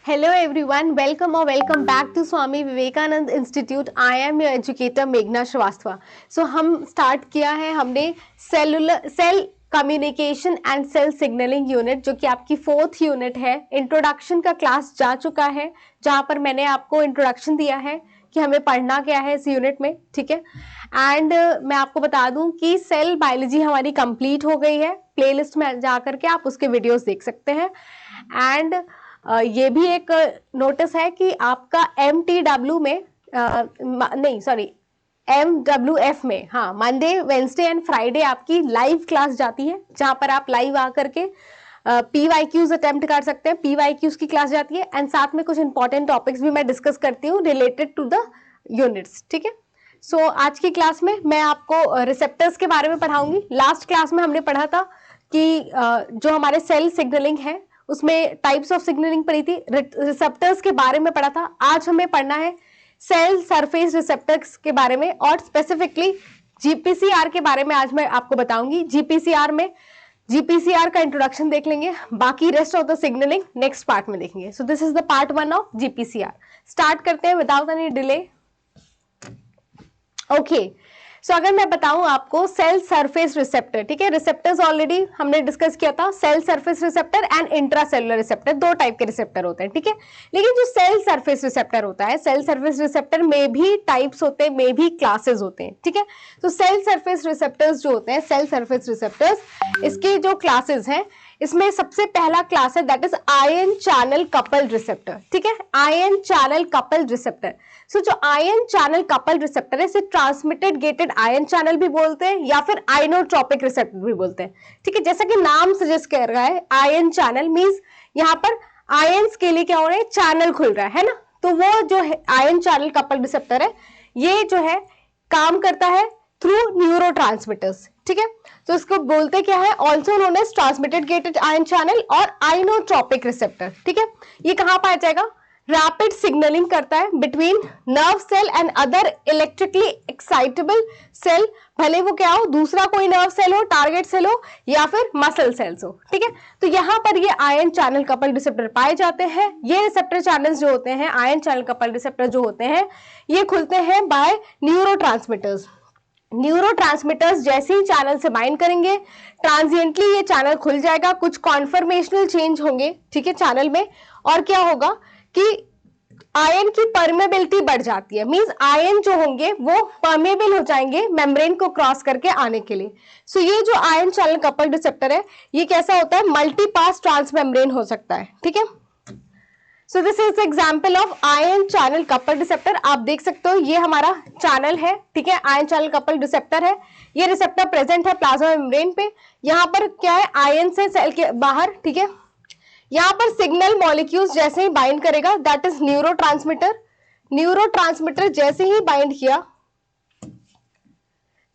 Hello everyone, welcome or welcome back to Swami Vivekanand Institute. I am your educator Meghna Shrivastava. So हम start किया है हमने cell communication and cell signaling unit, जो कि आपकी 4th unit है। Introduction का क्लास जा चुका है, जहां पर मैंने आपको इंट्रोडक्शन दिया है कि हमें पढ़ना क्या है इस यूनिट में, ठीक है। एंड मैं आपको बता दूं कि सेल बायोलॉजी हमारी कंप्लीट हो गई है। प्लेलिस्ट में जाकर के आप उसके वीडियोस देख सकते हैं। एंड ये भी एक नोटिस है कि आपका MTW में नहीं सॉरी MWF में, हाँ, मंडे वेंसडे एंड फ्राइडे आपकी लाइव क्लास जाती है, जहां पर आप लाइव आकर के PYQs अटेम्प्ट कर सकते हैं। PYQs की क्लास जाती है एंड साथ में कुछ इंपॉर्टेंट टॉपिक्स भी मैं डिस्कस करती हूँ रिलेटेड टू द यूनिट्स, ठीक है। सो आज की क्लास में मैं आपको रिसेप्टर्स के बारे में पढ़ाऊंगी। लास्ट क्लास में हमने पढ़ा था कि जो हमारे सेल सिग्नलिंग है उसमें टाइप्स ऑफ सिग्नलिंग पढ़ी थी, रिसेप्टर्स के बारे में पढ़ा था। आज हमें पढ़ना है सेल सरफेस रिसेप्टर्स के बारे में और स्पेसिफिकली GPCR के बारे में आज मैं आपको बताऊंगी। GPCR का इंट्रोडक्शन देख लेंगे, बाकी rest of the signalling next part में देखेंगे। So this is the part 1 of GPCR। Start करते हैं विदाउट एनी डिले। ओके, सो अगर मैं बताऊं आपको सेल सरफेस रिसेप्टर, ठीक है, रिसेप्टर्स ऑलरेडी हमने डिस्कस किया था। Cell surface receptor and intracellular receptor, दो टाइप के रिसेप्टर होते हैं, ठीक है। लेकिन जो सेल सरफेस रिसेप्टर होता है, सेल सरफेस रिसेप्टर में भी टाइप्स होते हैं, में भी क्लासेस होते हैं, ठीक है। तो सेल सरफेस रिसेप्टर्स जो होते हैं, सेल सरफेस रिसेप्टर्स, इसके जो क्लासेस हैं, इसमें सबसे पहला क्लास है that is ion channel coupled receptor, ठीक है। Ion channel coupled receptor. So जो आयन चैनल कपल्ड रिसेप्टर है, इसे ट्रांसमिटेड गेटेड आयन चैनल भी बोलते हैं या फिर आइनोट्रोपिक रिसेप्टर भी बोलते हैं, ठीक है। जैसा कि नाम सजेस्ट कर रहा है, आयन चैनल मींस यहाँ पर आयंस के लिए क्या हो रहा है, चैनल खुल रहा है ना। तो वो जो है आयन चैनल कपल्ड रिसेप्टर है, ये जो है काम करता है थ्रू न्यूरोट्रांसमिटर्स, ठीक है। तो इसको बोलते क्या है, also known as transmitted gated ion channel और आइनोट्रोपिक रिसेप्टर, ठीक है। ये कहां पाया जाएगा, रैपिड सिग्नलिंग करता है between nerve cell and other electrically excitable cell, भले वो क्या हो, दूसरा कोई नर्व सेल हो, टारगेट सेल हो या फिर मसल सेल्स हो, ठीक है। तो यहाँ पर ये आयन चैनल कपल्ड रिसेप्टर पाए जाते हैं। ये रिसेप्टर चैनल्स जो होते हैं, आयन चैनल कपल्ड रिसेप्टर जो होते हैं, ये खुलते हैं बाय न्यूरोट्रांसमिटर्स। न्यूरोट्रांसमिटर्स जैसे ही चैनल से बाइंड करेंगे, ट्रांजिएंटली ये चैनल खुल जाएगा, कुछ कॉन्फर्मेशनल चेंज होंगे, ठीक है, चैनल में। और क्या होगा कि आयन की परमेबिलिटी बढ़ जाती है, मींस आयन जो होंगे वो परमेबल हो जाएंगे मेम्ब्रेन को क्रॉस करके आने के लिए। सो ये जो आयन चैनल कपल्ड रिसेप्टर है, ये कैसा होता है, मल्टीपास ट्रांसमेम्ब्रेन हो सकता है, ठीक है। So this is example of ion channel coupled receptor. आप देख सकते हो ये हमारा चैनल है, ठीक है, आयन चैनल कपल्ड रिसेप्टर है। ये रिसेप्टर प्रेजेंट है प्लाज्मा मेम्ब्रेन पे। यहाँ पर क्या है, आयन से सेल के बाहर, ठीक है, यहाँ पर सिग्नल मॉलिक्यूल्स जैसे ही बाइंड करेगा, दैट इज न्यूरोट्रांसमिटर। न्यूरोट्रांसमिटर जैसे ही बाइंड किया,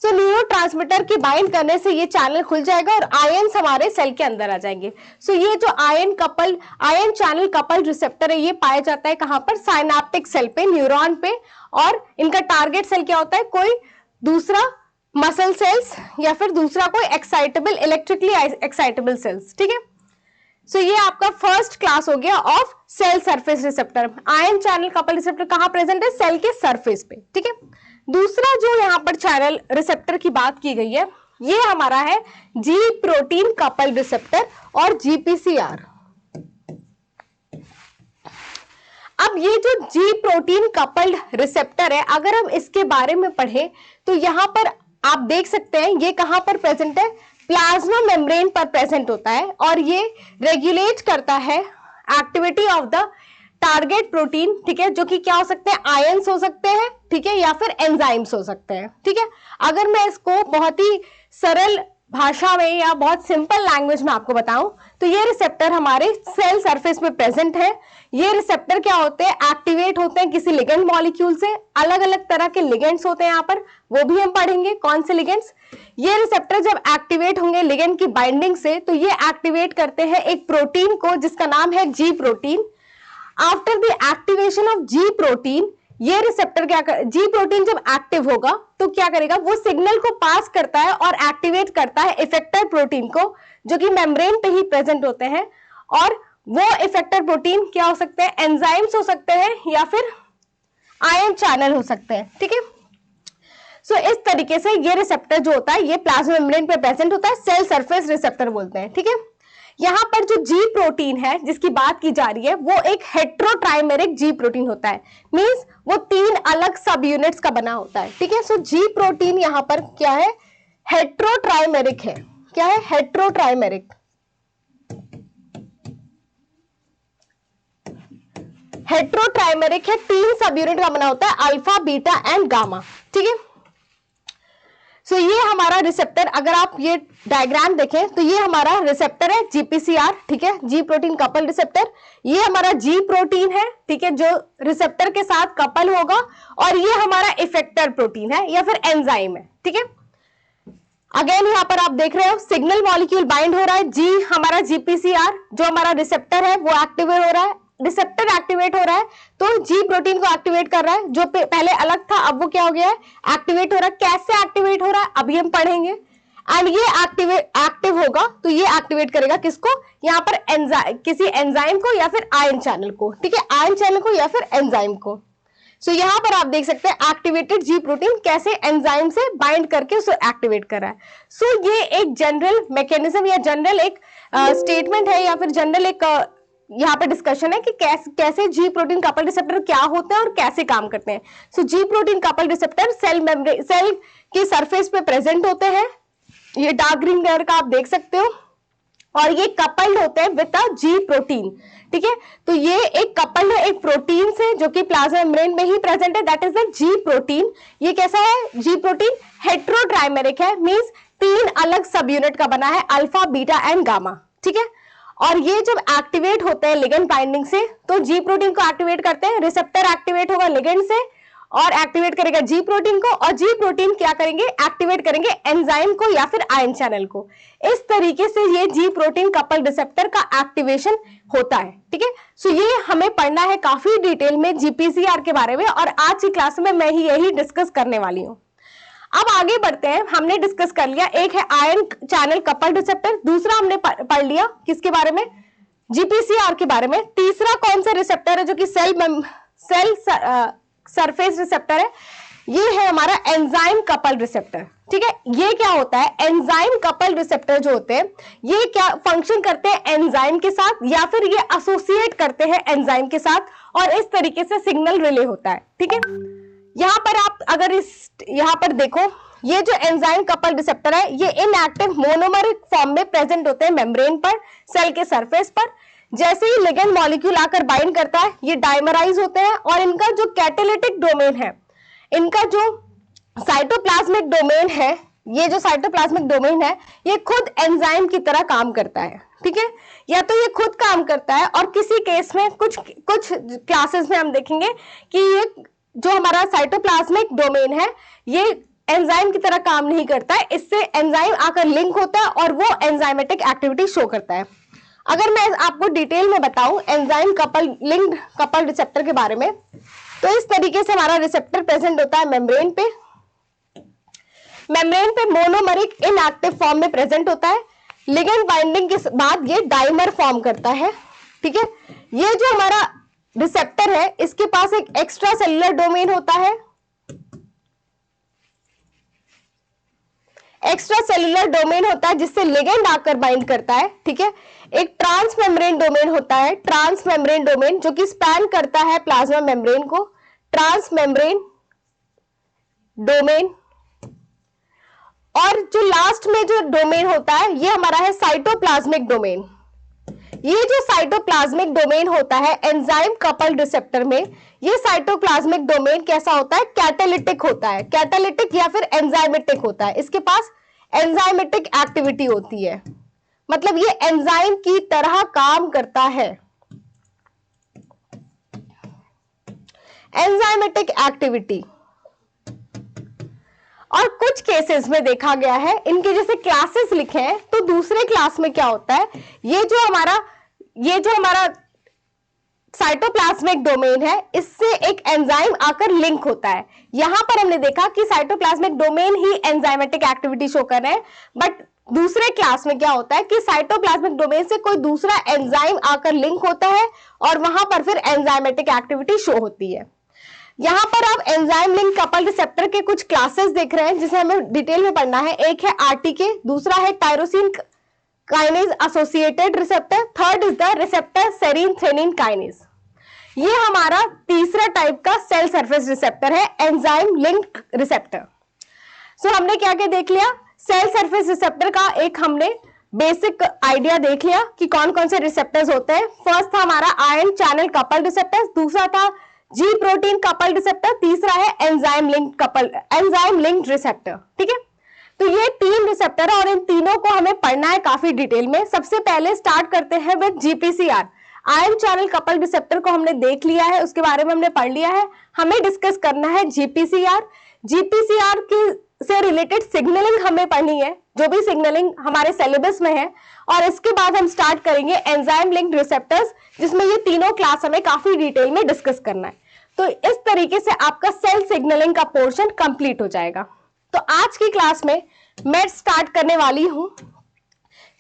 तो न्यूरोट्रांसमिटर की बाइंड करने से ये चैनल खुल जाएगा और आयंस हमारे सेल के अंदर आ जाएंगे। सो ये जो आयन चैनल कपल्ड रिसेप्टर है, ये पाया जाता है कहां पर, साइनेप्टिक सेल पे, न्यूरॉन पे। और इनका टारगेट सेल क्या होता है, कोई दूसरा मसल सेल्स या फिर दूसरा कोई एक्साइटेबल, इलेक्ट्रिकली एक्साइटेबल सेल्स, ठीक है। सो ये आपका फर्स्ट क्लास हो गया of cell surface receptor. Ion channel coupled receptor कहां प्रेजेंट है, सेल के सरफेस पे, ठीक है। दूसरा जो यहाँ पर चैनल रिसेप्टर की बात की गई है, ये हमारा है जी प्रोटीन कपल्ड रिसेप्टर और GPCR। अब ये जो जी प्रोटीन कपल्ड रिसेप्टर है, अगर हम इसके बारे में पढ़ें तो यहां पर आप देख सकते हैं ये कहां पर प्रेजेंट है, प्लाज्मा मेम्ब्रेन पर प्रेजेंट होता है और ये रेगुलेट करता है activity of the target protein, ठीक है, जो कि क्या हो सकते हैं, आयंस हो सकते हैं, ठीक है, या फिर एंजाइम्स हो सकते हैं, ठीक है। अगर मैं इसको बहुत ही सरल भाषा में या बहुत सिंपल लैंग्वेज में आपको बताऊं तो ये रिसेप्टर हमारे सेल सरफेस पे प्रेजेंट है। ये रिसेप्टर क्या होते हैं, एक्टिवेट होते हैं किसी लिगेंड मॉलिक्यूल से। अलग अलग तरह के लिगेंड्स होते हैं यहाँ पर, वो भी हम पढ़ेंगे कौन से लिगेंड्स। ये रिसेप्टर जब एक्टिवेट होंगे लिगेंड की बाइंडिंग से, तो ये एक्टिवेट करते हैं एक प्रोटीन को जिसका नाम है जी protein. After the activation of ji protein, ये रिसेप्टर क्या कर, जी प्रोटीन जब एक्टिव होगा तो क्या करेगा, वो सिग्नल को पास करता है और एक्टिवेट करता है इफेक्टर प्रोटीन को, जो कि मेम्ब्रेन पे ही प्रेजेंट होते हैं, और वो इफेक्टर प्रोटीन क्या हो सकते हैं, एंजाइम्स हो सकते हैं या फिर आयन चैनल हो सकते हैं, ठीक है। सो इस तरीके से ये रिसेप्टर जो होता है ये प्लाज्मा मेम्ब्रेन पे प्रेजेंट होता है, सेल सरफेस रिसेप्टर बोलते हैं, ठीक है। यहाँ पर जो जी प्रोटीन है जिसकी बात की जा रही है वो एक हेट्रोट्राइमेरिक जी प्रोटीन होता है, मींस वो 3 अलग सब यूनिट्स का बना होता है, ठीक है। सो जी प्रोटीन यहाँ पर क्या है, हेट्रोट्राइमेरिक है। क्या है, हेट्रोट्राइमेरिक। हेट्रोट्राइमेरिक है, 3 सब यूनिट का बना होता है, अल्फा बीटा एंड गामा, ठीक है। सो ये हमारा रिसेप्टर, अगर आप ये डायग्राम देखें तो ये हमारा रिसेप्टर है जीपीसीआर, ठीक है, जी प्रोटीन कपल रिसेप्टर। ये हमारा जी प्रोटीन है, ठीक है, जो रिसेप्टर के साथ कपल होगा, और ये हमारा इफेक्टर प्रोटीन है या फिर एंजाइम है, ठीक है। अगेन यहाँ पर आप देख रहे हो सिग्नल मॉलिक्यूल बाइंड हो रहा है, जी हमारा जीपीसीआर जो हमारा रिसेप्टर है वो एक्टिवेट हो रहा है, रिसेप्टर एक्टिवेट हो रहा है तो जी प्रोटीन को एक्टिवेट कर रहा है, जो पहले अलग था अब वो क्या हो गया है, एक्टिवेट हो रहा है। कैसे एक्टिवेट हो रहा है अभी हम पढ़ेंगे। एंड ये एक्टिव होगा तो ये एक्टिवेट करेगा किसको, यहाँ पर किसी एंजाइम को या फिर आयन चैनल को, ठीक है, आयन चैनल को या फिर एंजाइम को। सो यहाँ पर आप देख सकते हैं एक्टिवेटेड जी प्रोटीन कैसे एंजाइम से बाइंड करके उसे एक्टिवेट कर रहा है। सो ये एक जनरल मैकेनिज्म या जनरल एक स्टेटमेंट है या फिर जनरल एक यहाँ पे डिस्कशन है कि कैसे जी प्रोटीन कपल रिसेप्टर क्या होते हैं और कैसे काम करते हैं। So G protein coupled receptor cell की सरफेस पे प्रेजेंट होते हैं, ये डार्क ग्रीन कलर का आप देख सकते हो, और ये कपल्ड होते हैं विद अ जी प्रोटीन, ठीक है। तो ये एक कपल्ड है एक प्रोटीन से जो कि प्लाज्मा मेम्ब्रेन में ही प्रेजेंट है, that is the ji protein. ये कैसा है, जी प्रोटीन हेट्रोट्राइमेरिक है, मींस 3 अलग सब यूनिट का बना है, अल्फा बीटा एंड गामा, ठीक है। और ये जब एक्टिवेट होते हैं लिगेंड बाइंडिंग से तो जी प्रोटीन को एक्टिवेट करते हैं, रिसेप्टर एक्टिवेट होगा लिगेंड से और एक्टिवेट करेगा जी प्रोटीन को, और जी प्रोटीन क्या करेंगे, एक्टिवेट करेंगे एंजाइम को या फिर आयन चैनल को। इस तरीके से ये जी प्रोटीन कपल रिसेप्टर का एक्टिवेशन होता है, ठीक है। सो ये हमें पढ़ना है काफी डिटेल में जीपीसीआर के बारे में, और आज की क्लास में मैं यही डिस्कस करने वाली हूँ। अब आगे बढ़ते हैं, हमने डिस्कस कर लिया, एक है आयन चैनल कपल रिसेप्टर, दूसरा हमने पढ़ लिया किसके बारे में, जीपीसीआर के बारे में। तीसरा कौन सा रिसेप्टर है जो कि सेल सरफेस रिसेप्टर है, ये है हमारा एंजाइम कपल रिसेप्टर, ठीक है। ये क्या होता है, एंजाइम कपल रिसेप्टर जो होते हैं ये क्या फंक्शन करते हैं एंजाइम के साथ या फिर ये एसोसिएट करते हैं एंजाइम के साथ, और इस तरीके से सिग्नल रिले होता है, ठीक है। यहाँ पर आप अगर यहाँ पर देखो, ये जो एंजाइम कपल रिसेप्टर है ये इनएक्टिव मोनोमरिक फॉर्म में प्रेजेंट होते हैं मेम्ब्रेन पर, सेल के सरफेस पर। जैसे ही लिगेंड मॉलिक्यूल आकर बाइंड करता है ये डाइमराइज होते हैं, और इनका जो कैटालिटिक डोमेन है, इनका जो साइटोप्लाज्मिक डोमेन है, ये जो साइटोप्लाज्मिक डोमेन है ये खुद एंजाइम की तरह काम करता है, ठीक है। या तो ये खुद काम करता है, और किसी केस में कुछ क्लासेस में हम देखेंगे कि ये जो हमारा साइटोप्लाज्मिक डोमेन है ये एंजाइम की तरह काम नहीं करता है, इससे एंजाइम आकर लिंक होता है और वो एंजाइमेटिक एक्टिविटी शो करता है। अगर मैं आपको डिटेल में बताऊं एंजाइम लिंक्ड कपल रिसेप्टर के बारे में, तो इस तरीके से हमारा रिसेप्टर प्रेजेंट होता है मेम्ब्रेन पे मोनोमरिक इनएक्टिव फॉर्म में प्रेजेंट होता है। लिगेंड बाइंडिंग के बाद ये डाइमर फॉर्म करता है, ठीक है। ये जो हमारा रिसेप्टर है इसके पास एक एक्स्ट्रा सेलुलर डोमेन होता है, एक्स्ट्रा सेलुलर डोमेन होता है जिससे लिगेंड आकर बाइंड करता है, ठीक है। एक ट्रांस मेम्ब्रेन डोमेन होता है, ट्रांस मेम्ब्रेन डोमेन जो कि स्पैन करता है प्लाज्मा मेम्ब्रेन को, ट्रांस मेम्ब्रेन डोमेन। और जो लास्ट में जो डोमेन होता है ये हमारा है साइटोप्लाज्मिक डोमेन। ये जो साइटोप्लाज्मिक डोमेन होता है एंजाइम कपल रिसेप्टर में, ये साइटोप्लाज्मिक डोमेन कैसा होता है, कैटालिटिक होता है, कैटालिटिक या फिर एंजाइमेटिक होता है। इसके पास एंजाइमेटिक एक्टिविटी होती है, मतलब ये एंजाइम की तरह काम करता है, एंजाइमेटिक एक्टिविटी। और कुछ केसेस में देखा गया है, इनके जैसे क्लासेस लिखे हैं, तो दूसरे क्लास में क्या होता है, ये जो हमारा साइटोप्लाज्मिक डोमेन है इससे एक एंजाइम आकर लिंक होता है। यहां पर हमने देखा कि साइटोप्लाज्मिक डोमेन ही एंजाइमेटिक एक्टिविटी शो कर रहे हैं, बट दूसरे क्लास में क्या होता है कि साइटोप्लाज्मिक डोमेन से कोई दूसरा एंजाइम आकर लिंक होता है और वहां पर फिर एंजाइमेटिक एक्टिविटी शो होती है। यहाँ पर आप एंजाइम लिंक कपल रिसेप्टर के कुछ क्लासेस देख रहे हैं जिसे हमें डिटेल में पढ़ना है। एक है आरटीके, दूसरा है tyrosine kinase associated receptor, third is the receptor serine threonine kinase. ये हमारा तीसरा टाइप का सेल सरफेस रिसेप्टर है, एंजाइम लिंक रिसेप्टर। सो हमने क्या क्या देख लिया, सेल सरफेस रिसेप्टर का एक हमने बेसिक आइडिया देख लिया कि कौन कौन से रिसेप्टर्स होते हैं। फर्स्ट था हमारा आयन चैनल कपल रिसेप्टर, दूसरा था जी प्रोटीन कपल रिसेप्टर, तीसरा है एंजाइम लिंक्ड रिसेप्टर। ठीक है, तो ये 3 रिसेप्टर है और इन तीनों को हमें पढ़ना है काफी डिटेल में। सबसे पहले स्टार्ट करते हैं with GPCR. Ion channel couple receptor को हमने देख लिया है, उसके बारे में हमने पढ़ लिया है। हमें डिस्कस करना है जीपीसीआर। जीपीसीआर की से रिलेटेड सिग्नलिंग हमें पढ़नी है, जो भी सिग्नलिंग हमारे सिलेबस में है, और इसके बाद हम स्टार्ट करेंगे एंजाइम लिंक्ड रिसेप्टर्स, जिसमें ये तीनों क्लास हमें काफी डिटेल में डिस्कस करना है। तो इस तरीके से आपका सेल सिग्नलिंग का पोर्शन कंप्लीट हो जाएगा। तो आज की क्लास में मैं स्टार्ट करने वाली हूं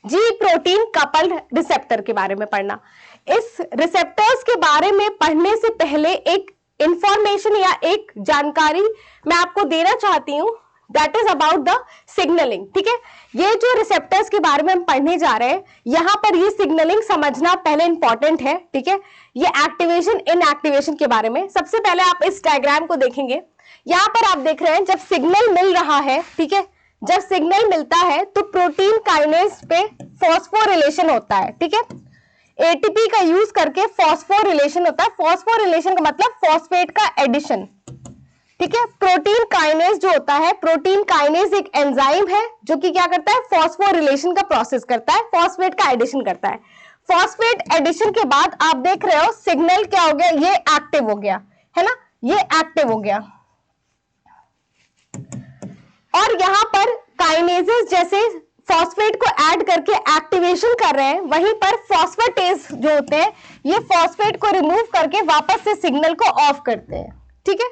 जी प्रोटीन कपल रिसेप्टर के बारे में पढ़ना। इस रिसेप्टर्स के बारे में पढ़ने से पहले एक इंफॉर्मेशन या एक जानकारी मैं आपको देना चाहती हूं, that is about the signalling. ठीक है, ये जो रिसेप्टर्स के बारे में हम पढ़ने जा रहे हैं, यहां पर ये सिग्नलिंग समझना पहले इंपॉर्टेंट है। ठीक है, ये एक्टिवेशन इनएक्टिवेशन के बारे में। सबसे पहले आप इस डायग्राम को देखेंगे, यहां पर आप देख रहे हैं जब सिग्नल मिल रहा है, ठीक है, जब सिग्नल मिलता है तो प्रोटीन काइनेज पे फॉस्फोरिलेशन होता है। ठीक है, एटीपी का यूज करके फॉस्फोरिलेशन होता है। फॉस्फोरिलेशन का मतलब फॉस्फेट का एडिशन। ठीक है, प्रोटीन काइनेज जो होता है, प्रोटीन काइनेज एक एंजाइम है जो कि क्या करता है, फॉस्फोरिलेशन का प्रोसेस करता है, फॉस्फेट का एडिशन करता है। फॉस्फेट एडिशन के बाद आप देख रहे हो सिग्नल क्या हो गया, ये एक्टिव हो गया है ना, ये एक्टिव हो गया। और यहां पर काइनेजेस जैसे फॉस्फेट को ऐड करके एक्टिवेशन कर रहे हैं, वहीं पर फॉस्फेटेज जो होते हैं ये फॉस्फेट को रिमूव करके वापस से सिग्नल को ऑफ करते हैं। ठीक है,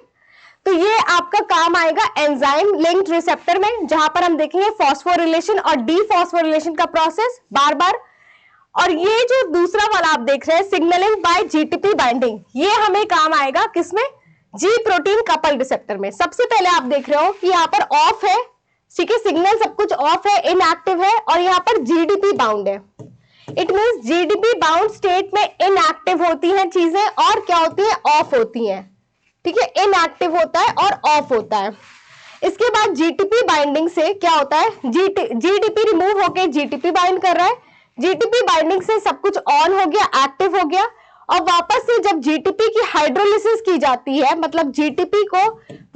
तो ये आपका काम आएगा एंजाइम लिंक्ड रिसेप्टर में, जहां पर हम देखेंगे फॉस्फोरिलेशन और डीफॉस्फोरिलेशन का प्रोसेस बार बार। और ये जो दूसरा वाला आप देख रहे हैं सिग्नलिंग बाय जीटीपी बाइंडिंग, ये हमें काम आएगा किसमें, जी प्रोटीन कपल रिसेप्टर में। सबसे पहले आप देख रहे हो कि यहाँ पर ऑफ है, ठीक है, सिग्नल सब कुछ ऑफ है, इनएक्टिव है, और यहाँ पर जीडीपी बाउंड है। It means GDP bound state में इनएक्टिव होती हैं चीजें और क्या होती है, ऑफ होती हैं। ठीक है, इनएक्टिव होता है और ऑफ होता है। इसके बाद जीटीपी बाइंडिंग से क्या होता है, जीडीपी रिमूव होकर जीटीपी बाइंड कर रहा है। जीटीपी बाइंडिंग से सब कुछ ऑन हो गया, एक्टिव हो गया, और वापस से जब जीटीपी की हाइड्रोलिसिस की जाती है, मतलब जीटीपी को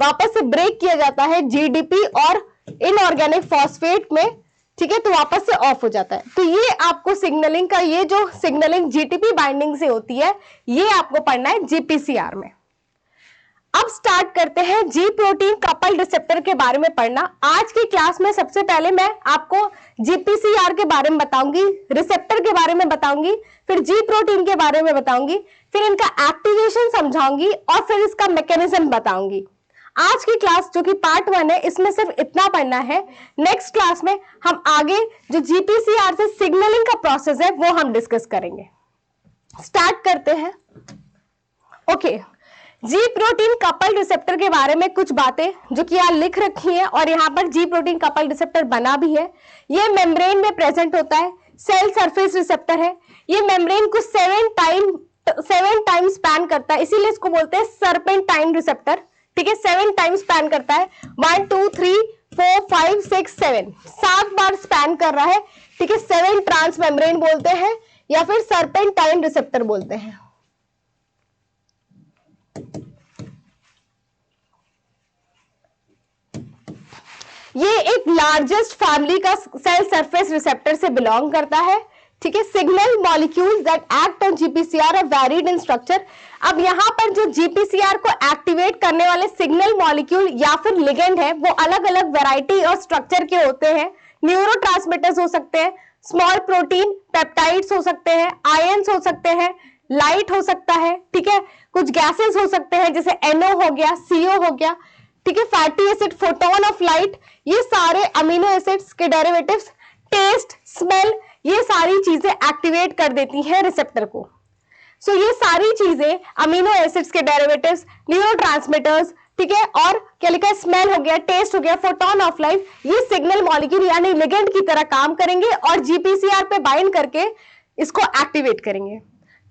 वापस से ब्रेक किया जाता है जीडीपी और इनऑर्गेनिक फॉस्फेट में, ठीक है, तो वापस से ऑफ हो जाता है। तो ये आपको सिग्नलिंग का, ये जो सिग्नलिंग जीटीपी बाइंडिंग से होती है, ये आपको पढ़ना है जीपीसीआर में। अब स्टार्ट करते हैं जी प्रोटीन कपल रिसेप्टर के बारे में पढ़ना। आज की क्लास में सबसे पहले मैं आपको जीपीसीआर के बारे में बताऊंगी, रिसेप्टर के बारे में बताऊंगी, फिर जी प्रोटीन के बारे में बताऊंगी, फिर इनका एक्टिवेशन समझाऊंगी और फिर इसका मैकेनिज्म बताऊंगी। आज की क्लास जो कि पार्ट 1 है, इसमें सिर्फ इतना पढ़ना है। नेक्स्ट क्लास में हम आगे जो जीपीसीआर से सिग्नलिंग का प्रोसेस है वो हम डिस्कस करेंगे। स्टार्ट करते हैं। ओके, जी प्रोटीन कपल रिसेप्टर के बारे में कुछ बातें जो कि यहाँ लिख रखी हैं, और यहाँ पर जी प्रोटीन कपल रिसेप्टर बना भी है। ये मेम्ब्रेन में प्रेजेंट होता है, सेल सरफेस रिसेप्टर है। ये मेम्ब्रेन को 7 टाइम स्पैन करता है, इसीलिए इसको बोलते हैं सर्पेंटाइन रिसेप्टर। ठीक है, 7 टाइम स्पैन करता है, 1 2 3 4 5 6 7, 7 बार स्पैन कर रहा है। ठीक है, 7 ट्रांस मेम्ब्रेन बोलते हैं या फिर सर्पेंटाइन रिसेप्टर बोलते हैं। ये एक लार्जेस्ट फैमिली का सेल सरफेस रिसेप्टर से बिलोंग करता है। ठीक है, signal molecules that act on GPCR are varied in structure. अब यहाँ पर जो जीपीसीआर को एक्टिवेट करने वाले सिग्नल मॉलिक्यूल या फिर लिगेंड है, वो अलग अलग वैरायटी और स्ट्रक्चर के होते हैं। न्यूरोट्रांसमीटर्स हो सकते हैं, स्मॉल प्रोटीन पेप्टाइड्स हो सकते हैं, आयंस हो सकते हैं, लाइट हो सकता है। ठीक है, कुछ गैसेस हो सकते हैं जैसे NO हो गया, CO हो गया। ठीक है, fatty acid, photon of light, ये सारे अमीनो एसिड्स के डेरिवेटिव्स, टेस्ट, स्मेल, ये सारी चीजें एक्टिवेट कर देती हैं रिसेप्टर को। सो ये सारी चीजें अमीनो एसिड्स के डेरिवेटिव्स, न्यूरोट्रांसमीटर्स, ठीक है, और क्या लिखा है, स्मेल हो गया, टेस्ट हो गया, फोटोन ऑफ लाइट, ये सिग्नल मॉलिक्यूल यानी लिगेंड की तरह काम करेंगे और जीपीसीआर पे बाइंड करके इसको एक्टिवेट करेंगे।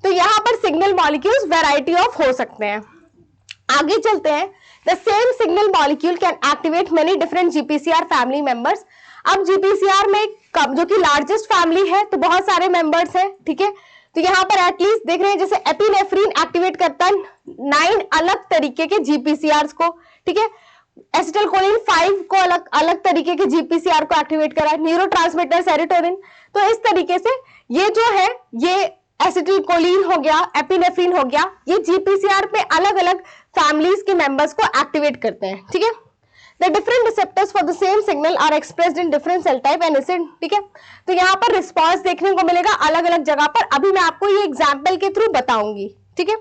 तो यहां पर सिग्नल मॉलिक्यूल्स वैरायटी ऑफ हो सकते हैं। आगे चलते हैं। The same signal molecule can activate many different GPCR family members. अब जीपीसीआर में जो कि लार्जेस्ट फैमिली है तो बहुत सारे मेंबर्स हैं, ठीक है। तो यहाँ पर एटलीस्ट देख रहे हैं जैसे एपिनेफ्रिन एक्टिवेट करता है 9 अलग तरीके के जीपीसीआर को, ठीक है। एसिटिलकोलिन 5 को अलग अलग तरीके के जीपीसीआर को एक्टिवेट करा है, न्यूरोट्रांसमीटर सेरोटोनिन। तो इस तरीके से ये जो है ये एसिटिलकोलिन हो गया, एपिनेफ्रिन हो गया, ये जीपीसीआर पे अलग अलग फैमिलीज के मेंबर्स को एक्टिवेट करते हैं, ठीक है। The different receptors for the same signal are expressed in different cell type and acid, ठीक है। तो यहाँ पर रिस्पॉन्स देखने को मिलेगा अलग अलग जगह पर। अभी मैं आपको ये एग्जाम्पल के थ्रू बताऊंगी, ठीक है।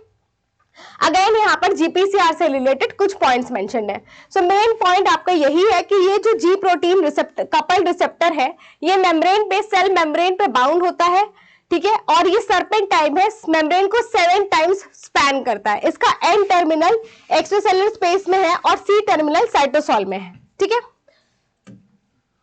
अगेन यहाँ पर जीपीसीआर से रिलेटेड कुछ पॉइंट्स मेंशन्ड है। सो मेन पॉइंट आपका यही है कि ये जो जी प्रोटीन रिसेप्टर, कपल्ड रिसेप्टर है, ये मेम्ब्रेन पे, सेल मेम्ब्रेन पे बाउंड होता है, ठीक है। और ये सर्पेंटाइन है, मेम्ब्रेन को 7 टाइम्स स्पैन करता है। इसका एन टर्मिनल एक्स्ट्रासेलुलर स्पेस में है और सी टर्मिनल साइटोसॉल में है, ठीक है।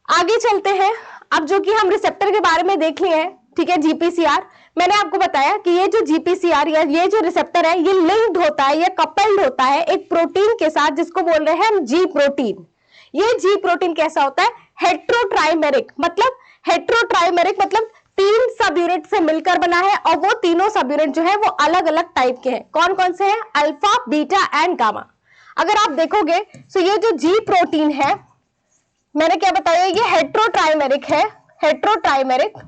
आगे चलते हैं। अब जो कि हम रिसेप्टर के बारे में देख लिए हैं, ठीक है, जीपीसीआर। मैंने आपको बताया कि ये जो जीपीसीआर या ये जो रिसेप्टर है ये लिंक्ड होता है, ये कपल्ड होता है एक प्रोटीन के साथ जिसको बोल रहे हैं हम जी प्रोटीन। ये जी प्रोटीन कैसा होता है, हेट्रोट्राइमेरिक, मतलब 3 सब यूनिट से मिलकर बना है और वो तीनों सब यूनिट जो है वो अलग अलग टाइप के हैं। कौन कौन से हैं, अल्फा, बीटा एंड गामा। अगर आप देखोगे तो ये जो जी प्रोटीन है, मैंने क्या बताया, ये हेट्रोट्राइमेरिक है, हेट्रोट्राइमेरिक,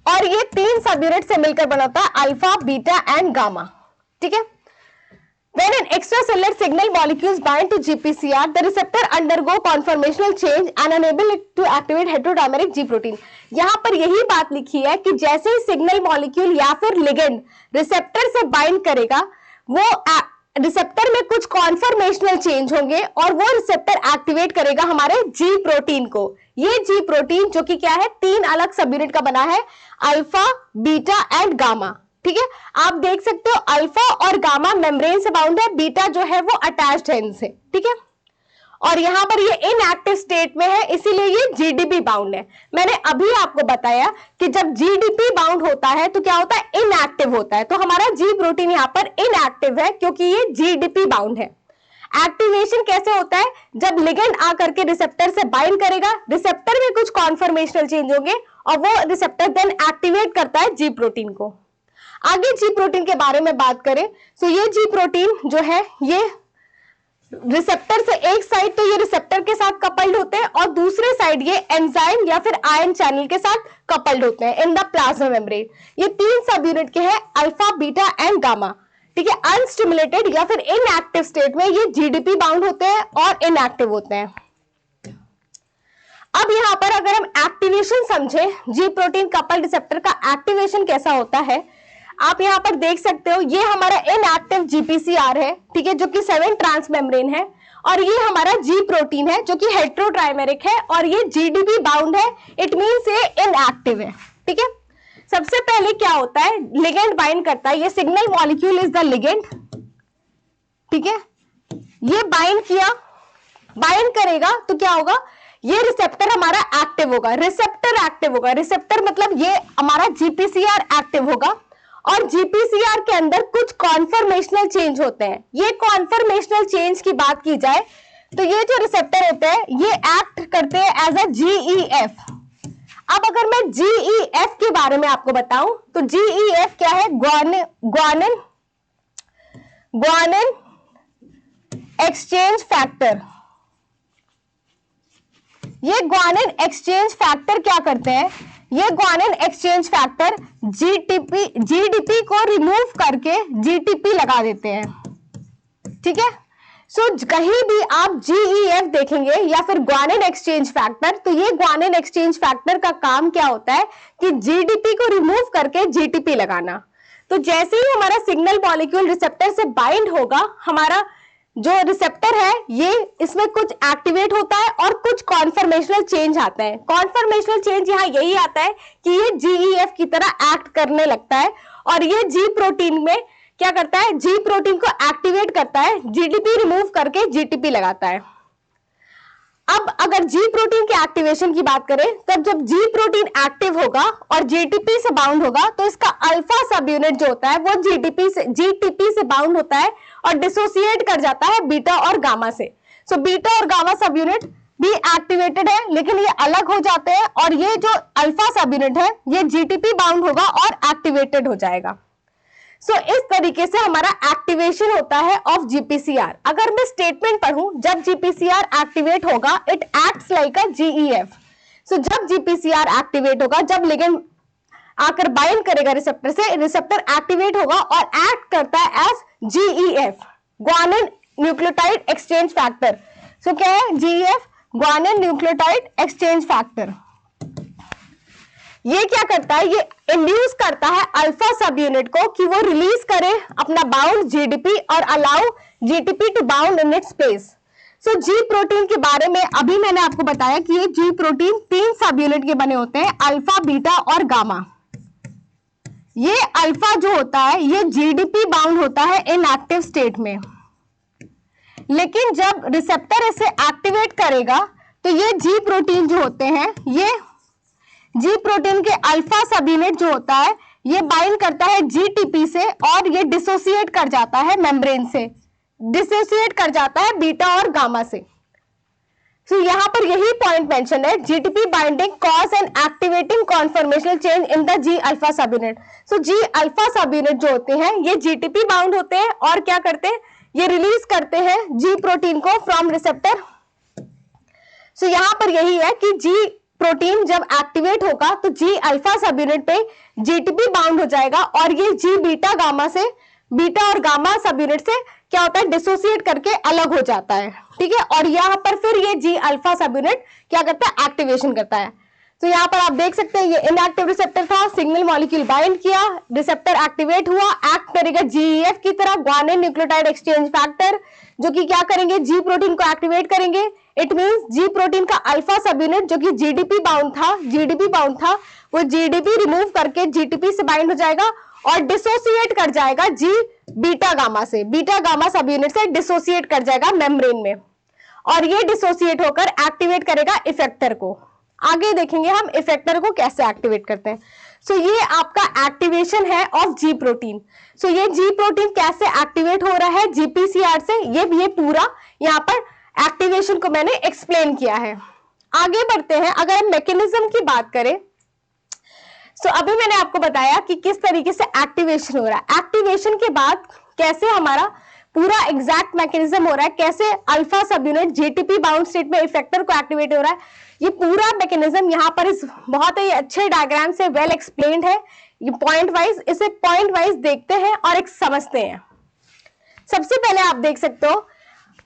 और ये 3 सब यूनिट से मिलकर बना होता है, अल्फा, बीटा एंड गामा, ठीक है। When an extracellular signal molecules bind to GPCR, the receptor undergo conformational change and enable it to activate heterotrimeric G protein. यहाँ पर यही बात लिखी है कि जैसे ही सिग्नल मॉलिक्यूल या फिर लिगेंड रिसेप्टर से बाइंड करेगा, वो रिसेप्टर में कुछ कॉन्फॉर्मेशनल चेंज होंगे और वो रिसेप्टर एक्टिवेट करेगा हमारे जी प्रोटीन को। ये जी प्रोटीन जो कि क्या है, 3 अलग सब यूनिट का बना है, अल्फा, बीटा एंड गामा, ठीक है। आप देख सकते हो अल्फा और गामा मेम्ब्रेन से बाउंड है, बीटा जो है वो अटैच्ड है इनसे, ठीक है। और यहां पर ये इनएक्टिव स्टेट में है, इसीलिए ये जीडीपी बाउंड है। मैंने अभी आपको बताया कि जब जीडीपी बाउंड होता है तो क्या होता है, इनएक्टिव होता है। तो हमारा जी प्रोटीन यहां पर इनएक्टिव है क्योंकि ये जीडीपी बाउंड है। एक्टिवेशन कैसे होता है, जब लिगेंड आकर के रिसेप्टर से बाइंड करेगा, रिसेप्टर में कुछ कॉन्फॉर्मेशनल चेंज होंगे और वो रिसेप्टर देन एक्टिवेट करता है जी प्रोटीन को। आगे जी प्रोटीन के बारे में बात करें तो ये जी प्रोटीन जो है ये रिसेप्टर से एक साइड तो ये रिसेप्टर के साथ कपल्ड होते हैं और दूसरे साइड ये एंजाइम या फिर आयन चैनल के साथ कपल्ड होते हैं इन द प्लाज्मा मेम्ब्रेन। ये 3 सब यूनिट के हैं, अल्फा, बीटा एंड गामा, ठीक है। अनस्टिमुलेटेड या फिर इनएक्टिव स्टेट में ये जीडीपी बाउंड होते हैं और इनएक्टिव होते हैं। अब यहां पर अगर हम एक्टिवेशन समझे, जी प्रोटीन कपल्ड रिसेप्टर का एक्टिवेशन कैसा होता है, आप यहां पर देख सकते हो, ये हमारा इनएक्टिव जीपीसीआर है, ठीक है, जो कि 7 ट्रांस मेम्ब्रेन है, और ये हमारा जी प्रोटीन है जो कि हेट्रोट्राइमेरिक है और ये जीडीपी बाउंड है, इट मींस ये इनएक्टिव है, ठीक है। सबसे पहले क्या होता है, लिगेंड बाइंड करता है, ये signal molecule is the ligand, ठीक है। ये बाइंड किया, बाइंड करेगा तो क्या होगा, ये रिसेप्टर हमारा एक्टिव होगा, रिसेप्टर एक्टिव होगा, रिसेप्टर मतलब ये हमारा जीपीसीआर एक्टिव होगा और जीपीसीआर के अंदर कुछ कॉन्फॉर्मेशनल चेंज होते हैं। ये कॉन्फॉर्मेशनल चेंज की बात की जाए तो ये जो रिसेप्टर होते हैं ये एक्ट करते हैं एज अ जीईएफ। अब अगर मैं जीईएफ के बारे में आपको बताऊं तो जीईएफ क्या है, ग्वानिन एक्सचेंज फैक्टर। ये ग्वानिन एक्सचेंज फैक्टर क्या करते हैं, ये ग्वानिन एक्सचेंज फैक्टर जीडीपी को रिमूव करके जीटीपी लगा देते हैं, ठीक है। सो कहीं भी आप जीईएफ देखेंगे या फिर ग्वानिन एक्सचेंज फैक्टर, तो ये ग्वानिन एक्सचेंज फैक्टर का काम क्या होता है कि जीडीपी को रिमूव करके जीटीपी लगाना। तो जैसे ही हमारा सिग्नल मॉलिक्यूल रिसेप्टर से बाइंड होगा, हमारा जो रिसेप्टर है ये इसमें कुछ एक्टिवेट होता है और कुछ कॉन्फर्मेशनल चेंज आता है। कॉन्फर्मेशनल चेंज यहाँ यही आता है कि ये GEF की तरह एक्ट करने लगता है और ये जी प्रोटीन में क्या करता है, जी प्रोटीन को एक्टिवेट करता है, GTP रिमूव करके GTP लगाता है। अब अगर जी प्रोटीन के एक्टिवेशन की बात करें, तब जब जी प्रोटीन एक्टिव होगा और जीटीपी से बाउंड होगा तो इसका अल्फा सब यूनिट जो होता है वो जीटीपी से बाउंड होता है और डिसोसिएट कर जाता है बीटा और गामा से। सो बीटा और गामा सब यूनिट भी एक्टिवेटेड है, लेकिन ये अलग हो जाते हैं और ये जो अल्फा सब यूनिट है ये जीटीपी बाउंड होगा और एक्टिवेटेड हो जाएगा। सो इस तरीके से हमारा एक्टिवेशन होता है ऑफ जीपीसीआर। अगर मैं स्टेटमेंट पढ़ूं, जब जीपीसीआर एक्टिवेट होगा it acts like a GEF. So जब जीपीसीआर एक्टिवेट होगा, जब लिगेंड आकर बाइंड करेगा रिसेप्टर से, रिसेप्टर एक्टिवेट होगा और एक्ट करता है as GEF, guanine nucleotide exchange factor. So क्या है GEF? Guanine nucleotide exchange factor. ये क्या करता है, ये इंड्यूस करता है अल्फा सब यूनिट को कि वो रिलीज करे अपना बाउंड जीडीपी और allow GTP to bound in its place. So G protein के बारे में अभी मैंने आपको बताया कि ये जी प्रोटीन 3 सब यूनिट के बने होते हैं, अल्फा, बीटा और गामा। ये अल्फा जो होता है ये जीडीपी बाउंड होता है इनएक्टिव स्टेट में, लेकिन जब रिसेप्टर इसे एक्टिवेट करेगा तो ये जी प्रोटीन जो होते हैं, ये जी प्रोटीन के अल्फा सब यूनिट जो होता है ये बाइंड करता है जीटीपी से और ये डिसोसिएट कर जाता है मेम्ब्रेन से, डिसोसिएट कर जाता है बीटा और गामा से। सो यहां पर यही पॉइंट मेंशन है, GTP binding cause and activating conformational change in the G alpha subunit. So G alpha subunit जो होते हैं ये जीटीपी बाउंड होते हैं और क्या करते हैं, ये रिलीज करते हैं जी प्रोटीन को फ्रॉम रिसेप्टर। सो यहां पर यही है कि जी प्रोटीन जब एक्टिवेट होगा तो जी अल्फा सब यूनिट पे जीटीपी बाउंड हो जाएगा और ये जी बीटा गामा से, बीटा और गामा सब यूनिट से क्या होता है, डिसोसिएट करके अलग हो जाता है। ठीक है, और यहाँ पर फिर ये जी अल्फा सब यूनिट क्या करता है, एक्टिवेशन करता है। तो यहाँ पर आप देख सकते हैं ये इनएक्टिव रिसेप्टर था, सिग्नल मॉलिक्यूल बाइंड किया, रिसेप्टर एक्टिवेट हुआ, एक्ट करेगा जीईएफ की तरह, ग्वानिन न्यूक्लियोटाइड एक्सचेंज फैक्टर, जो कि क्या करेंगे, जी प्रोटीन को एक्टिवेट करेंगे। इट मींस जी प्रोटीन का अल्फा सब यूनिट जो कि जीडीपी बाउंड था, वो जीडीपी रिमूव करके जीटीपी से बाइंड हो जाएगा और डिसोसिएट कर जाएगा जी बीटा गामा से, बीटा गामा सब यूनिट से डिसोसिएट कर जाएगा मेम्ब्रेन में और ये डिसोसिएट होकर एक्टिवेट करेगा इफेक्टर को। आगे देखेंगे हम इफेक्टर को कैसे एक्टिवेट करते हैं। सो ये आपका एक्टिवेशन है ऑफ जी प्रोटीन। सो ये जी प्रोटीन कैसे एक्टिवेट हो रहा है जीपीसीआर से, ये पूरा यहाँ पर एक्टिवेशन को मैंने एक्सप्लेन किया है। आगे बढ़ते हैं, अगर हम मैकेनिज्म की बात करें, सो अभी मैंने आपको बताया कि किस तरीके से एक्टिवेशन हो रहा है। एक्टिवेशन के बाद कैसे हमारा पूरा एग्जैक्ट मैकेनिज्म हो रहा है, कैसे अल्फा सब यूनिट जीटीपी बाउंड स्टेट में इफेक्टर को एक्टिवेट हो रहा है, ये पूरा मैकेनिज्म यहाँ पर इस बहुत ही अच्छे डायग्राम से वेल एक्सप्लेन्ड है। ये पॉइंट वाइज, इसे पॉइंट वाइज देखते हैं और एक समझते हैं। सबसे पहले आप देख सकते हो,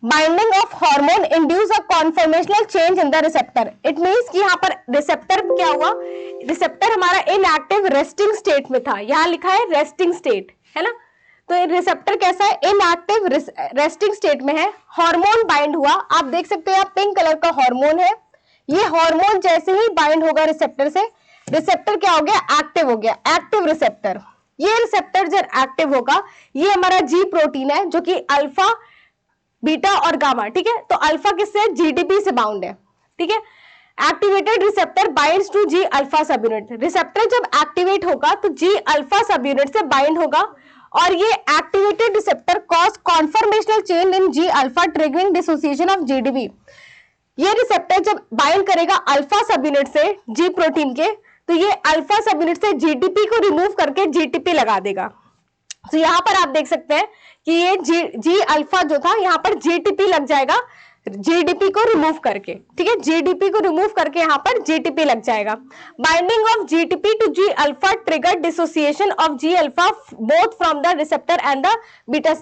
binding of hormone induce a conformational change in the receptor. It means कि यहाँ पर रिसेप्टर क्या हुआ, रिसेप्टर हमारा इनएक्टिव रेस्टिंग स्टेट में था, यहाँ लिखा है रेस्टिंग स्टेट, है ना। तो रिसेप्टर कैसा है, इनएक्टिव रेस्टिंग स्टेट में है, हार्मोन बाइंड हुआ। आप देख सकते हो, पिंक कलर का हार्मोन है, ये हार्मोन जैसे ही बाइंड होगा रिसेप्टर से, रिसेप्टर क्या हो गया, एक्टिव हो गया, एक्टिव रिसेप्टर। ये रिसेप्टर जब एक्टिव होगा, ये हमारा जी प्रोटीन है जो कि अल्फा, बीटा और गामा, ठीक है। तो अल्फा किससे, जीडीपी से बाउंड है, ठीक है। Activated receptor binds to G alpha subunit. Receptor जब एक्टिवेट होगा तो जी अल्फा सब यूनिट से बाइंड होगा और ये activated receptor cause conformational change in G alpha triggering dissociation of GDP. ये रिसेप्टर जब बाइंड करेगा अल्फा सब यूनिट से जी प्रोटीन के, तो ये अल्फा सब यूनिट से जीटीपी को रिमूव करके जीटीपी लगा देगा। तो यहाँ पर आप देख सकते हैं कि ये जी अल्फा जो था, यहाँ पर जीटीपी लग जाएगा जीडीपी को रिमूव करके, ठीक है। जीडीपी को रिमूव करके यहाँ पर जीटीपी लग जाएगा। Binding of GTP to G alpha trigger dissociation of G alpha both from the receptor and the beta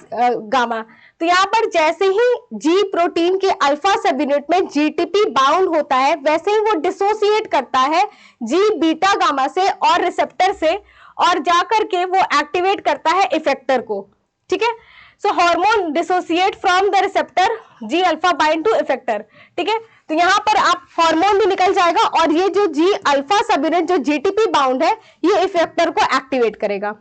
gamma. तो यहाँ पर जैसे ही जी प्रोटीन के अल्फा सब यूनिट में जीटीपी बाउंड होता है, वैसे ही वो डिसोसिएट करता है जी बीटा गामा से और रिसेप्टर से, और जाकर के वो एक्टिवेट करता है इफेक्टर को, ठीक है। So hormone dissociate from the receptor, G alpha bind to effector, ठीक है। तो यहाँ पर आप हार्मोन भी निकल जाएगा और ये जो जी अल्फा सब यूनिट जो जीटीपी बाउंड है ये इफेक्टर को एक्टिवेट करेगा।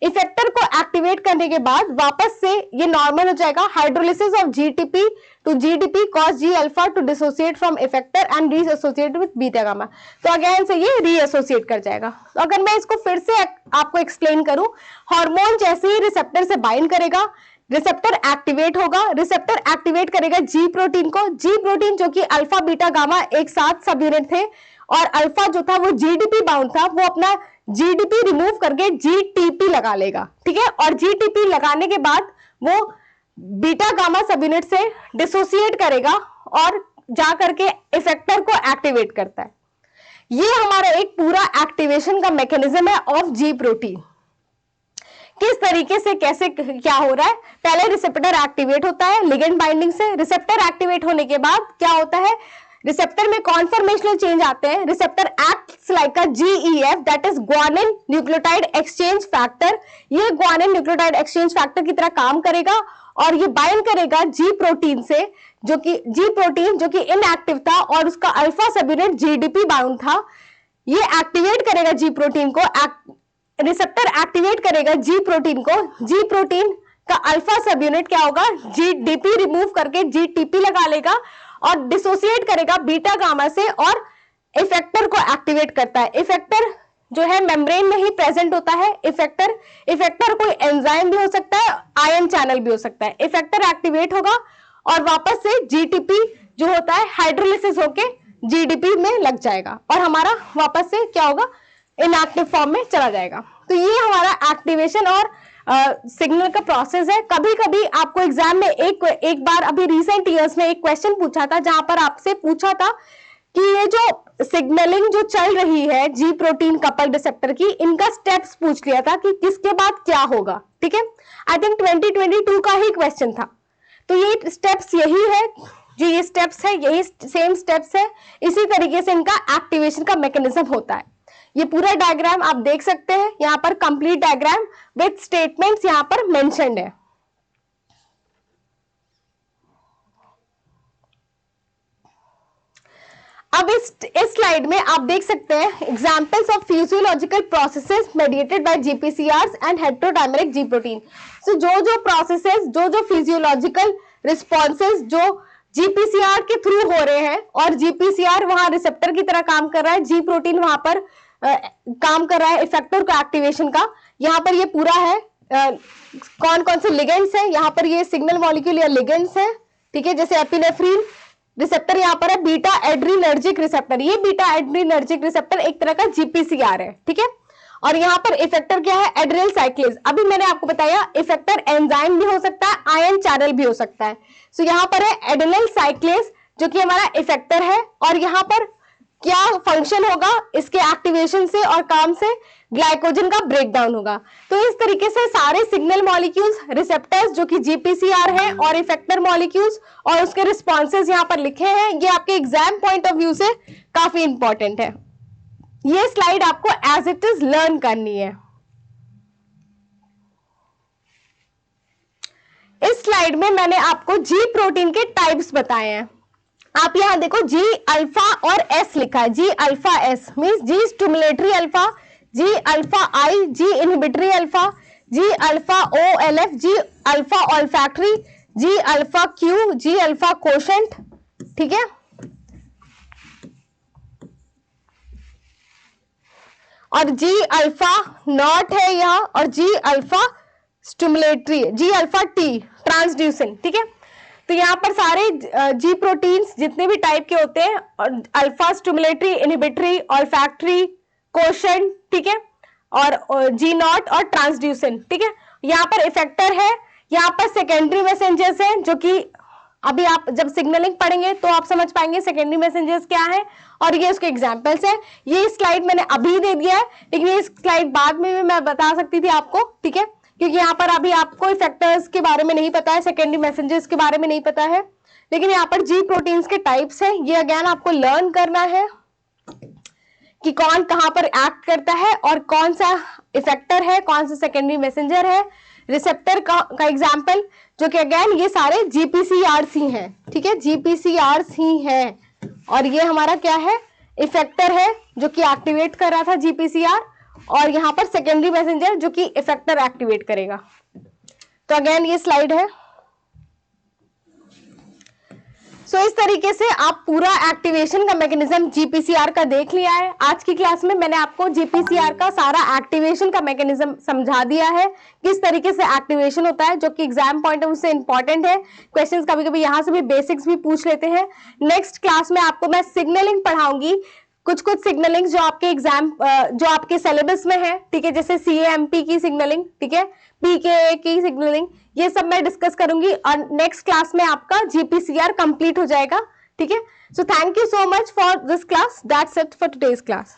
इफेक्टर को एक्टिवेट करने के बाद वापस से ये नॉर्मल हो जाएगा, hydrolysis of GTP to GDP cause G alpha to dissociate from effector and reassociate with beta gamma. तो अगेन से ये रीएसोसिएट कर जाएगा। तो अगर मैं इसको फिर से आपको एक्सप्लेन करूं, हार्मोन जैसे ही रिसेप्टर से बाइंड करेगा, रिसेप्टर एक्टिवेट होगा, रिसेप्टर एक्टिवेट करेगा जी प्रोटीन को, जी प्रोटीन जो कि अल्फा बीटा गामा एक साथ सब यूनिट थे और अल्फा जो था वो जीडीपी बाउंड था, वो अपना जीडीपी रिमूव करके जीटीपी लगा लेगा, ठीक है। और जीटीपी लगाने के बाद वो बीटा गामा सब यूनिट से डिसोसिएट करेगा और जा करके इफेक्टर को एक्टिवेट करता है। ये हमारा एक पूरा एक्टिवेशन का मैकेनिज्म है ऑफ जी प्रोटीन। किस तरीके से कैसे क्या हो रहा है, पहले रिसेप्टर एक्टिवेट होता है लिगेंड बाइंडिंग से, रिसेप्टर एक्टिवेट होने के बाद क्या होता है, रिसेप्टर में कॉन्फॉर्मेशनल चेंज आते हैं, receptor acts like a GEF that is guanine nucleotide exchange factor. ये ग्वानिन न्यूक्लियोटाइड एक्सचेंज फैक्टर की तरह काम करेगा और ये बाइंड करेगा जी प्रोटीन से, जो कि जी प्रोटीन जो कि इनएक्टिव था और उसका अल्फा सब यूनिट जीडीपी बाउंड था, ये एक्टिवेट करेगा जी प्रोटीन को, रिसेप्टर एक्टिवेट करेगा जी प्रोटीन को, जी प्रोटीन का अल्फा सब यूनिट क्या होगा, जीडीपी रिमूव करके जीटीपी लगा लेगा और डिसोसिएट करेगा बीटा गामा से और इफेक्टर को एक्टिवेट करता है। इफेक्टर जो है मेम्ब्रेन में ही प्रेजेंट होता है। इफेक्टर कोई एंजाइम भी हो सकता है, आयन चैनल भी हो सकता है। इफेक्टर एक्टिवेट होगा और वापस से जीटीपी जो होता है हाइड्रोलिसिस होके जीडीपी में लग जाएगा और हमारा वापस से क्या होगा, इनएक्टिव फॉर्म में चला जाएगा। तो ये हमारा एक्टिवेशन और सिग्नल का प्रोसेस है। कभी कभी आपको एग्जाम में एक बार अभी रिसेंट ईयर्स में एक क्वेश्चन पूछा था जहां पर आपसे पूछा था कि ये जो सिग्नलिंग जो चल रही है जी प्रोटीन कपल रिसेप्टर की, इनका स्टेप्स पूछ लिया था कि किसके बाद क्या होगा, ठीक है। आई थिंक 2022 का ही क्वेश्चन था। तो ये स्टेप्स यही है, जो ये स्टेप्स है यही सेम स्टेप्स है, इसी तरीके से इनका एक्टिवेशन का मैकेनिज्म होता है। ये पूरा डायग्राम आप देख सकते हैं, यहाँ पर कंप्लीट डायग्राम विद स्टेटमेंट्स यहाँ पर मेंशन्ड है। अब इस स्लाइड में आप देख सकते हैं examples of physiological processes mediated by GPCRs and heterodimeric G protein. So जो प्रोसेसेस, जो फिजियोलॉजिकल रिस्पॉन्सेस जो जीपीसीआर के थ्रू हो रहे हैं और जीपीसीआर वहां रिसेप्टर की तरह काम कर रहा है, जी प्रोटीन वहां पर काम कर रहा है इफेक्टर का एक्टिवेशन का। यहाँ पर ये पूरा है कौन कौन से लिगेंड्स हैं, यहाँ पर ये सिग्नल मॉलिक्यूल या लिगेंड्स हैं, ठीक है। जैसे एपिनेफ्रिन रिसेप्टर यहाँ पर है, बीटा एड्रीनर्जिक रिसेप्टर, ये बीटा एड्रीनर्जिक रिसेप्टर एक तरह का जीपीसीआर है, ठीक है। और यहाँ पर इफेक्टर क्या है, एड्रिनल साइक्लेज। अभी मैंने आपको बताया इफेक्टर एंजाइम भी हो सकता है, आयन चैनल भी हो सकता है। सो यहाँ पर है एड्रिनल साइक्लेज जो कि हमारा इफेक्टर है और यहाँ पर क्या फंक्शन होगा इसके एक्टिवेशन से और काम से, ग्लाइकोजन का ब्रेकडाउन होगा। तो इस तरीके से सारे सिग्नल मॉलिक्यूल्स, रिसेप्टर्स जो कि जीपीसीआर है और इफेक्टर मॉलिक्यूल्स और उसके रिस्पॉन्सेज यहाँ पर लिखे हैं। ये आपके एग्जाम पॉइंट ऑफ व्यू से काफी इंपॉर्टेंट है। ये स्लाइड आपको एज इट इज लर्न करनी है। इस स्लाइड में मैंने आपको जी प्रोटीन के टाइप्स बताए हैं। आप यहां देखो जी अल्फा और एस लिखा है, जी अल्फा एस मींस जी स्टिमुलेटरी अल्फा, जी अल्फा आई, जी इनहिबिटरी अल्फा, जी अल्फा ओ एल एफ, जी अल्फा ऑल्फैक्टरी, जी अल्फा क्यू, जी अल्फा कोशेंट, ठीक है। और जी अल्फा नॉट है यहाँ और जी अल्फा स्टिमुलेटरी, जी अल्फा टी ट्रांसड्यूसिन, ठीक है। तो यहाँ पर सारे जी प्रोटीन्स जितने भी टाइप के होते हैं, और alpha stimulatory, inhibitory, olfactory, quotient, ठीक है, और जी नॉट और ट्रांसड्यूसिन, ठीक है। यहाँ पर इफेक्टर है, यहाँ पर सेकेंडरी मैसेंजर्स हैं जो कि अभी आप जब सिग्नलिंग पढ़ेंगे तो आप समझ पाएंगे सेकेंडरी मैसेंजर्स क्या है और ये उसके एग्जांपल्स हैं। ये स्लाइड मैंने अभी दे दिया है, लेकिन ये स्लाइड बाद में भी मैं बता सकती थी आपको, ठीक है, क्योंकि यहाँ पर अभी आपको इफेक्टर्स के बारे में नहीं पता है, सेकेंडरी मैसेंजर्स के बारे में नहीं पता है, लेकिन यहाँ पर जी प्रोटीन्स के टाइप्स हैं, ये अगेन आपको लर्न करना है। कि कौन कहां पर एक्ट करता है और कौन सा इफेक्टर है, कौन सा सेकेंडरी मैसेंजर है। रिसेप्टर का एग्जाम्पल जो कि अगेन ये सारे जीपीसीआरस ही हैं, ठीक है, जीपीसीआरस ही हैं। और ये हमारा क्या है, इफेक्टर है जो कि एक्टिवेट कर रहा था जीपीसीआर, और यहां पर सेकेंडरी मैसेंजर जो कि इफेक्टर एक्टिवेट करेगा। तो अगेन ये स्लाइड है। इस तरीके से आप पूरा एक्टिवेशन का मैकेनिज्म जीपीसीआर का देख लिया है। आज की क्लास में मैंने आपको जीपीसीआर का सारा एक्टिवेशन का मैकेनिज्म समझा दिया है, किस तरीके से एक्टिवेशन होता है, जो कि एग्जाम पॉइंट ऑफ व्यू से इंपॉर्टेंट है। क्वेश्चंस कभी कभी यहां से भी बेसिक्स भी पूछ लेते हैं। नेक्स्ट क्लास में आपको मैं सिग्नलिंग पढ़ाऊंगी, कुछ सिग्नलिंग जो आपके एग्जाम जो आपके सिलेबस में है, ठीक है, जैसे सीएमपी की सिग्नलिंग, ठीक है, पीके की सिग्नलिंग, ये सब मैं डिस्कस करूंगी। और नेक्स्ट क्लास में आपका जीपीसीआर कंप्लीट हो जाएगा, ठीक है। So thank you so much for this class, that's it for today's class.